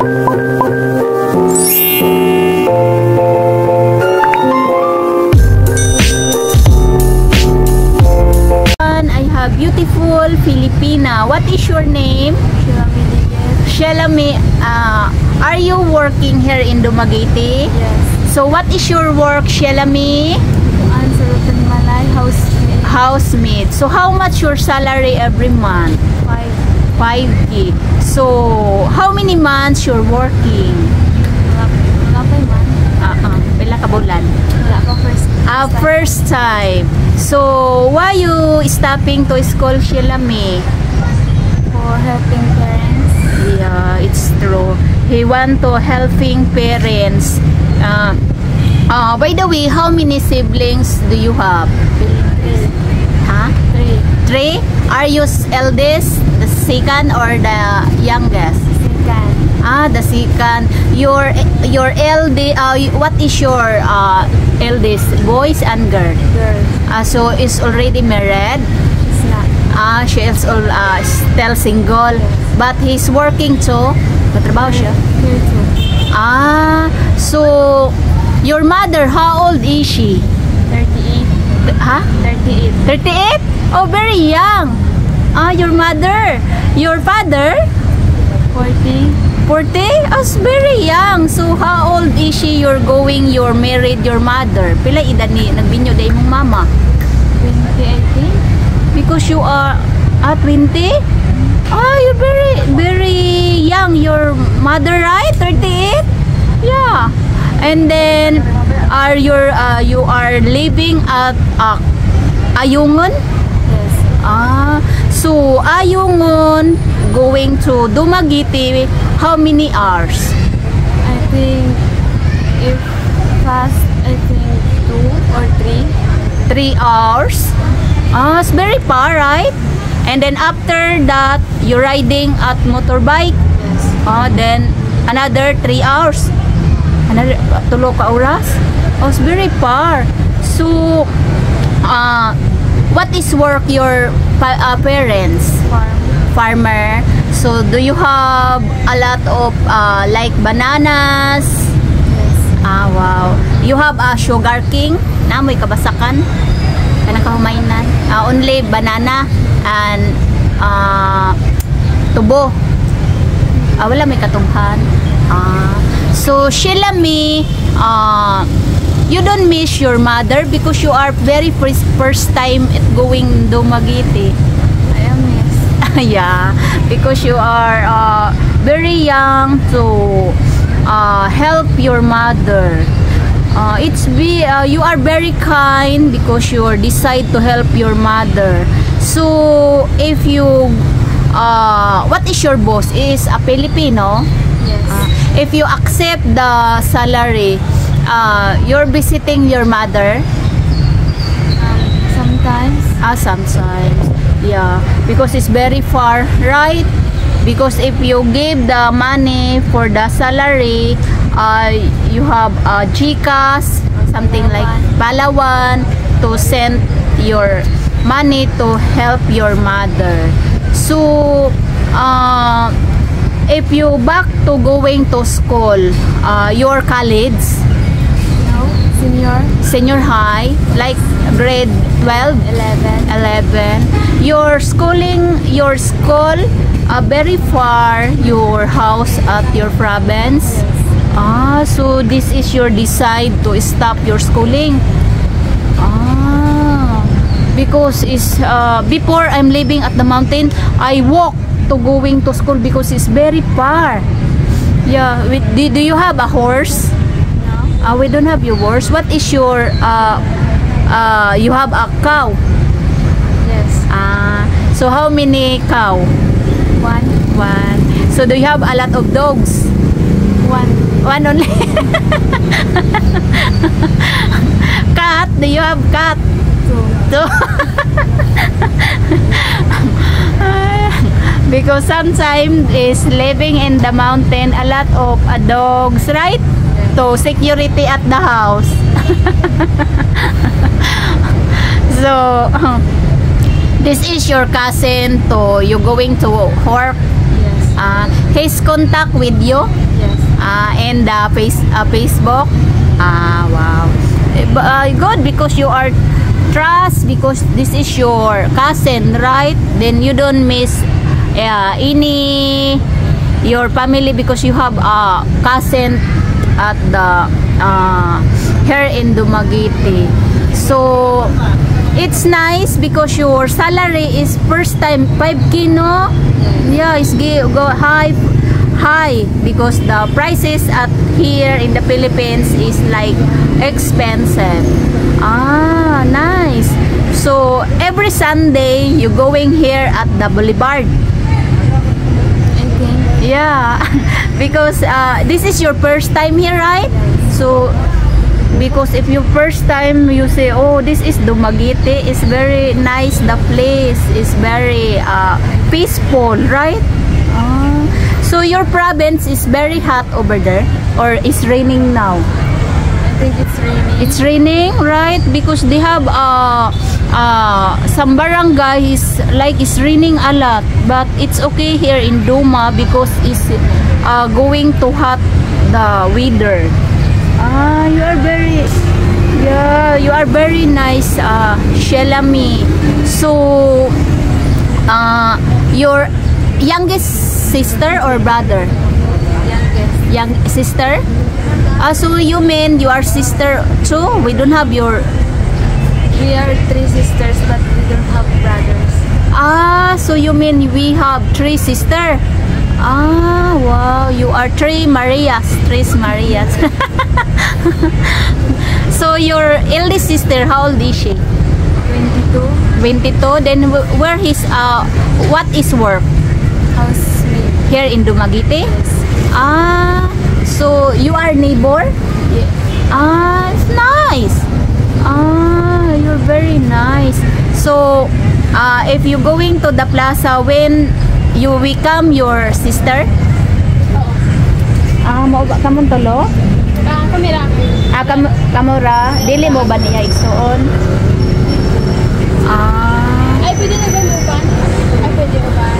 I have beautiful Filipina. What is your name? Shelami. Are you working here in Dumaguete? Yes. So what is your work, Shelami? Answer Malay housemaid. Housemaid. So how much your salary every month? 5K. So how many months you're working? Wala pa man. Pila ka bulan? Wala pa first. First time. So why you stopping to school, Shelami? For helping parents. Yeah, it's true. He want to helping parents. By the way, how many siblings do you have? 3. Huh? 3? Are you eldest, the second, or the youngest? Second. The second. Your LD. What is your eldest? Boys and girl? Girl. So is already married. It's not. She is still single, but he's working too. Matrabaho siya. Here too. So your mother, how old is she? 38. Huh? 38. 38? Oh, very young. Your mother. Your father? 40. 40? Oh, very young. So how old is she? You're married your mother. Pila edad ni nagbinyo day mong mama? 2018. Because you are 20? You're very young. Your mother, right? 38? Yeah. And then you are living at Ayungon? Yes. So Ayungon going to Dumaguete, how many hours? I think if fast, I think 2 or 3. 3 hours? It's very far, right? And then after that, you're riding at motorbike. Yes. Then another 3 hours. Another 3 ka oras. It's very far. So, what is work your parents? Farmer. So, do you have a lot of like bananas? Yes. Wow. You have a sugar king? Namoy kabasakan? Kanang kahumainan? Only banana and tubo. Wala may katunghan. So Shelami, you don't miss your mother because you are very first time at going Dumaguete. I am miss. Yeah, because you are very young to help your mother. You are very kind because you decide to help your mother. So if you what is your boss? Is a Filipino? Yes. If you accept the salary, you're visiting your mother? Sometimes. Sometimes. Yeah, because it's very far, right? Because if you give the money for the salary, you have GCash, something like Palawan, to send your money to help your mother. So, if you back to going to school, your college, No. senior high, like grade 12, 11, your school, very far your house at your province. So this is your decide to stop your schooling. Because it's before I'm living at the mountain, I walk to going to school because it's very far. Yeah, do you have a horse? No. We don't have your horse. What is your you have a cow? Yes. So how many cow? 1. So do you have a lot of dogs? 1. One only. Cat? Do you have cat? 2. Because sometimes is living in the mountain, a lot of dogs, right? To security at the house. So this is your cousin to you going to work. Yes. His contact with you? And Facebook. Wow. Good, because you are trust, because this is your cousin, right? Then you don't miss any your family, because you have a cousin at the here in Dumaguete. So it's nice because your salary is first time 5K, no? Yeah, it's go high because the prices at here in the Philippines is like expensive. Nice. So every Sunday you going here at the Boulevard. Okay. Yeah, because this is your first time here, right? So because if you first time you say, oh, this is Dumaguete, it's very nice, the place is very peaceful, right? So your province is very hot over there, or it's raining now? I think it's raining. It's raining, right? Because they have some barangays like it's raining a lot, but it's okay here in Duma because it's going to hot the weather. You are very nice, Shelami. So your youngest sister or brother? Youngest. Young sister? So you mean you are sister too? We don't have your... We are 3 sisters, but we don't have brothers. So you mean we have 3 sisters? Wow, you are 3 Marias. 3 Marias. So your eldest sister, how old is she? 22. 22. Then where is what is work? Housemate. Here in Dumaguete? Yes. So you are neighbor? Yeah. It's nice. You're very nice. So if you going to the plaza, when you become your sister? Mao ba kamon tolo? Kamera. Kamura, dili mo ba niya igsuon? Ay, pwede na ba uban? Ay, pwede uban.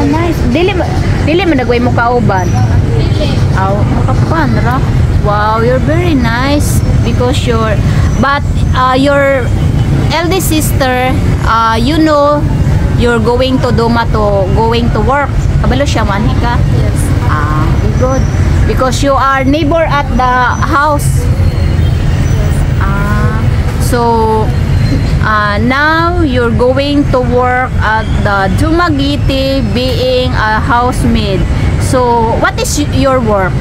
Nice. Dili man nagway mo kauban. Dili. Makapan ra. Wow, you're very nice because but your eldest sister, you know, you're going to Duma going to work. Kabalo siya man ka? Yes. Good. Because you are neighbor at the house. So now you're going to work at the Dumaguete being a housemaid. So what is your work?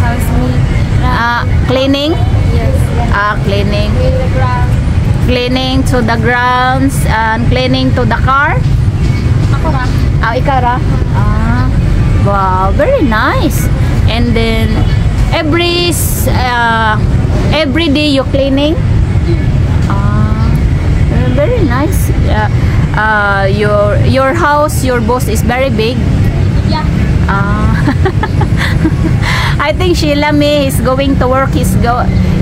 Housemate. Cleaning? Yes. Cleaning. Clean the ground. Cleaning to the grounds and cleaning to the car? Ako ra. Ikaw ra? Wow, very nice. And then every day you cleaning? Very nice. Your house, your boss is very big. Yeah. I think Sheila May is going to work.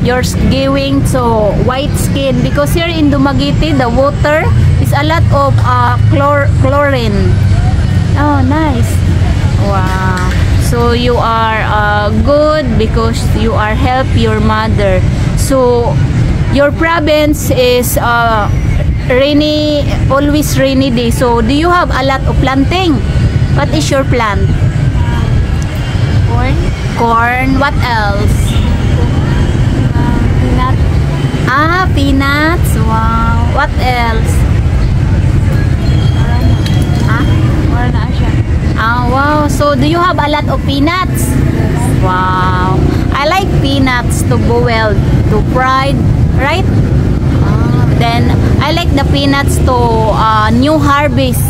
You're going to white skin because here in Dumaguete the water is a lot of chlorine. Oh, nice. Wow. So you are good because you are help your mother. So your province is rainy, always rainy day. So do you have a lot of planting? What is your plant? Corn. Corn. What else? Peanut. Peanuts. Wow. What else? Wala na siya. Wow. So do you have a lot of peanuts? Wow. I like peanuts to boil, to fried, right? Then I like the peanuts to new harvest.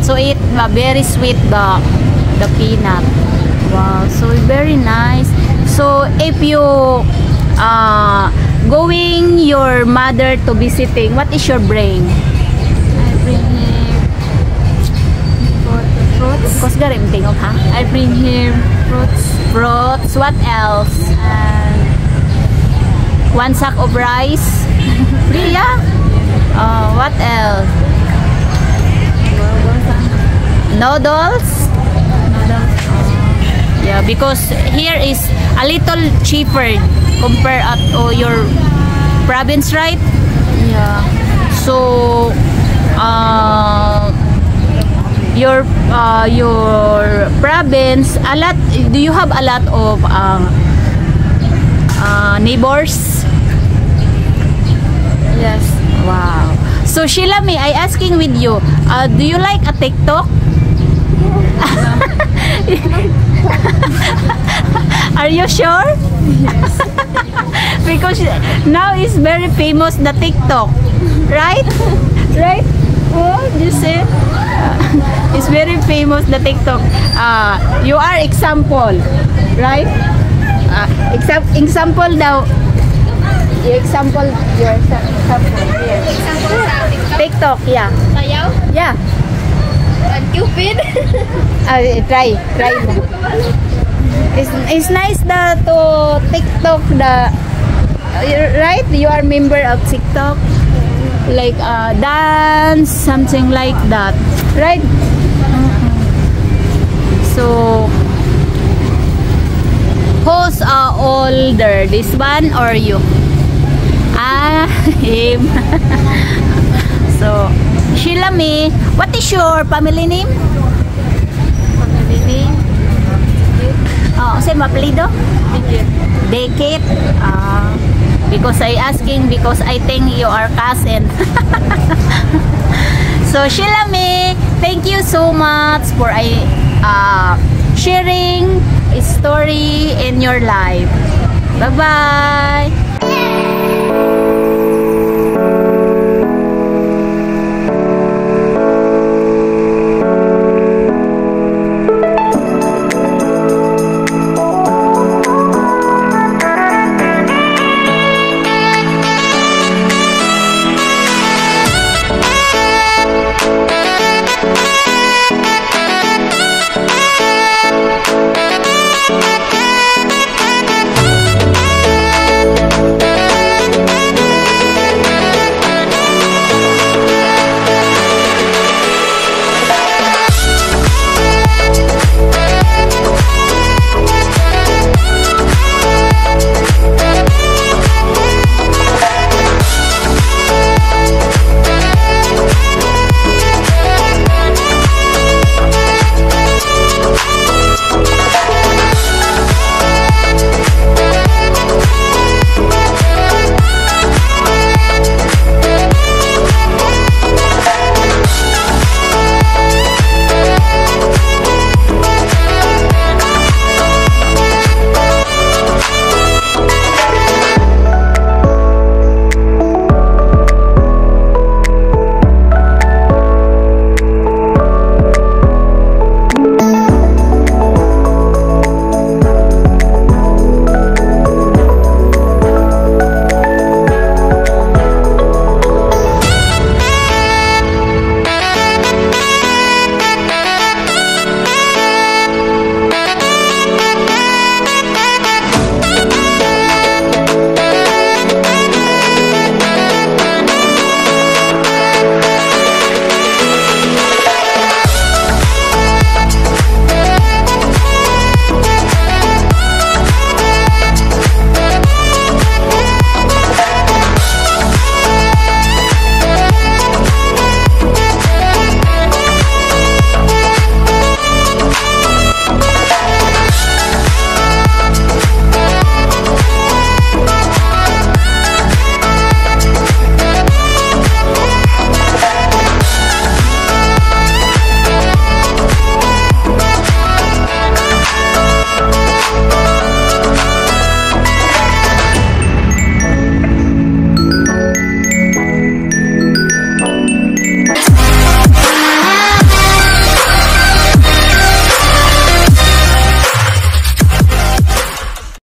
So it very sweet the peanut. Wow, so very nice. So if you going your mother to visiting, what is your bring? I bring him fruits. Kusgarim tingog ha? I bring him fruits. Fruits. What else? And 1 sack of rice. Free, yeah? What else? Noodles? because here is a little cheaper compared at your province, right? Yeah. So your province, a lot, do you have a lot of neighbors? Yes. Wow. So Sheila, may I asking with you, do you like a TikTok? Are you sure? Yes. Because now is very famous the TikTok, right? Right? Oh, you see? It's very famous the TikTok. You are example, right? Example daw. Example here. TikTok, yeah. Sayaw? Yeah. Cupid? Try mo. It's nice to TikTok right? You are member of TikTok, like dance, something like that, right? So who's older, this one or you? Him. So Sheila May, what is your family name? Family name? Say mapelido? Dekit. Because I asking because I think you are cousin. So Sheila May, thank you so much for sharing a story in your life. Bye bye.